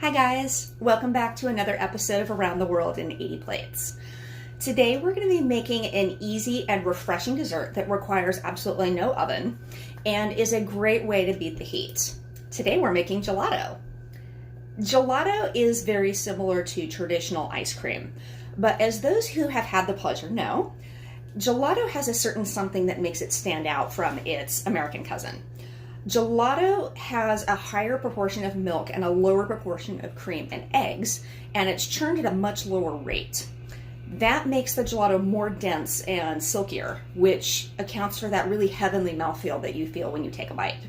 Hi guys, welcome back to another episode of Around the World in 80 Plates. Today we're going to be making an easy and refreshing dessert that requires absolutely no oven and is a great way to beat the heat. Today we're making gelato. Gelato is very similar to traditional ice cream, but as those who have had the pleasure know, gelato has a certain something that makes it stand out from its American cousin. Gelato has a higher proportion of milk and a lower proportion of cream and eggs, and it's churned at a much lower rate. That makes the gelato more dense and silkier, which accounts for that really heavenly mouthfeel that you feel when you take a bite.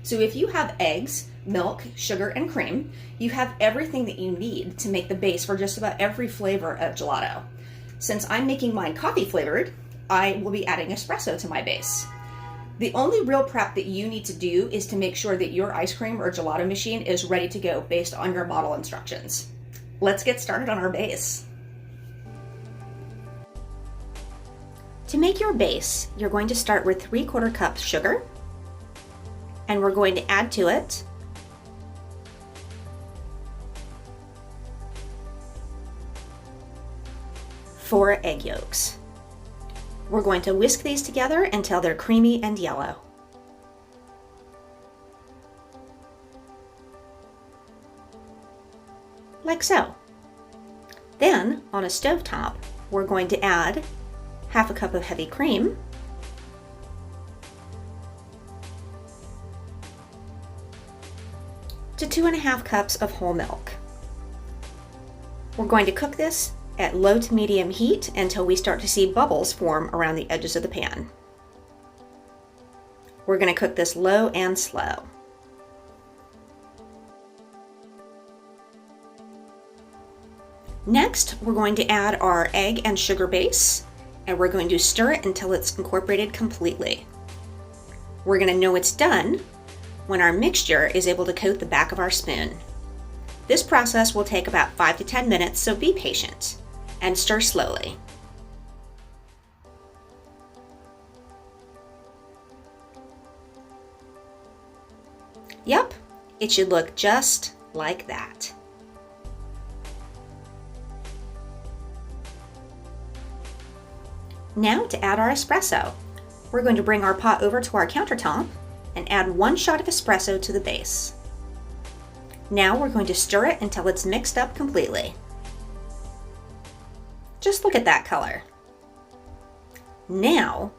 So if you have eggs, milk, sugar, and cream, you have everything that you need to make the base for just about every flavor of gelato. Since I'm making mine coffee flavored, I will be adding espresso to my base. The only real prep that you need to do is to make sure that your ice cream or gelato machine is ready to go based on your model instructions. Let's get started on our base. To make your base, you're going to start with 3/4 cups sugar, and we're going to add to it 4 egg yolks. We're going to whisk these together until they're creamy and yellow. Like so. Then, on a stovetop, we're going to add 1/2 cup of heavy cream, to 2.5 cups of whole milk. We're going to cook this at low to medium heat until we start to see bubbles form around the edges of the pan. We're going to cook this low and slow. Next, we're going to add our egg and sugar base, and we're going to stir it until it's incorporated completely. We're going to know it's done when our mixture is able to coat the back of our spoon. This process will take about 5 to 10 minutes, so be patient and stir slowly. Yep, it should look just like that. Now to add our espresso. We're going to bring our pot over to our countertop and add 1 shot of espresso to the base. Now we're going to stir it until it's mixed up completely. Just look at that color. Now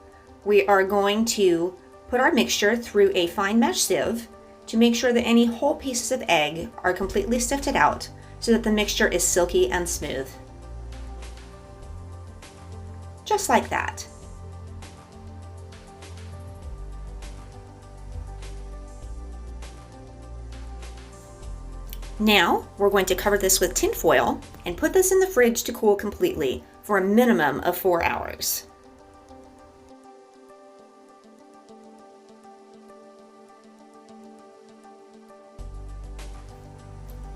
we are going to put our mixture through a fine mesh sieve to make sure that any whole pieces of egg are completely sifted out so that the mixture is silky and smooth. Just like that. Now, we're going to cover this with tin foil and put this in the fridge to cool completely for a minimum of 4 hours.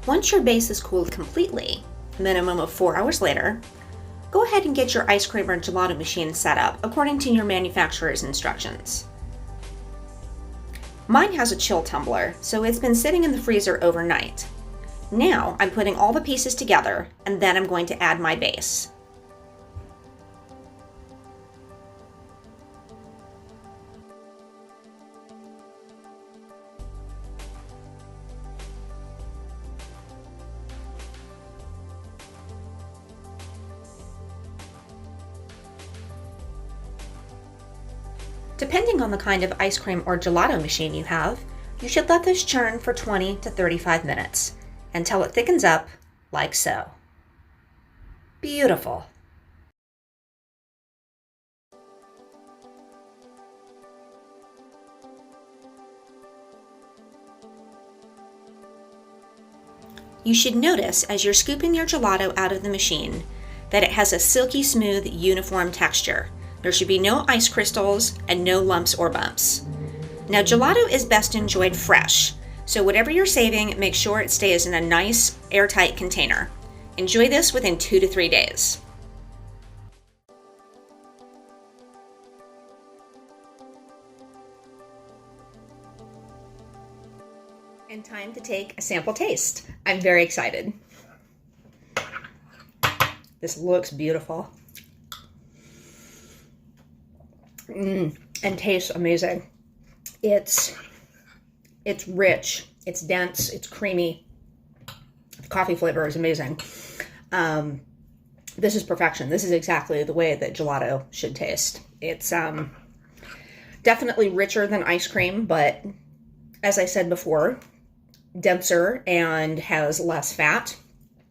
Once your base is cooled completely, a minimum of 4 hours later, go ahead and get your ice cream or gelato machine set up according to your manufacturer's instructions. Mine has a chill tumbler, so it's been sitting in the freezer overnight. Now I'm putting all the pieces together, and then I'm going to add my base. Depending on the kind of ice cream or gelato machine you have, you should let this churn for 20 to 35 minutes until it thickens up like so. Beautiful. You should notice as you're scooping your gelato out of the machine that it has a silky smooth, uniform texture. There should be no ice crystals and no lumps or bumps. Now, gelato is best enjoyed fresh, so whatever you're saving, make sure it stays in a nice, airtight container. Enjoy this within 2 to 3 days. And time time to take a sample taste. I'm very excited. This looks beautiful. And tastes amazing. It's rich, it's dense, it's creamy. The coffee flavor is amazing. This is perfection. This is exactly the way that gelato should taste. It's definitely richer than ice cream, but as I said before, denser and has less fat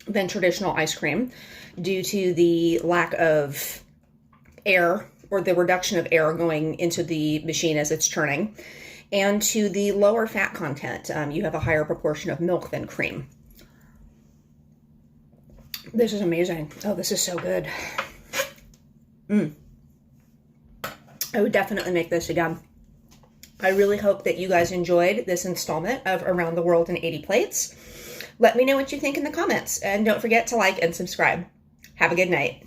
than traditional ice cream due to the lack of air or the reduction of air going into the machine as it's churning, and to the lower fat content. You have a higher proportion of milk than cream. This is amazing. Oh, this is so good. I would definitely make this again. I really hope that you guys enjoyed this installment of Around the World in 80 Plates. Let me know what you think in the comments, and don't forget to like and subscribe. Have a good night.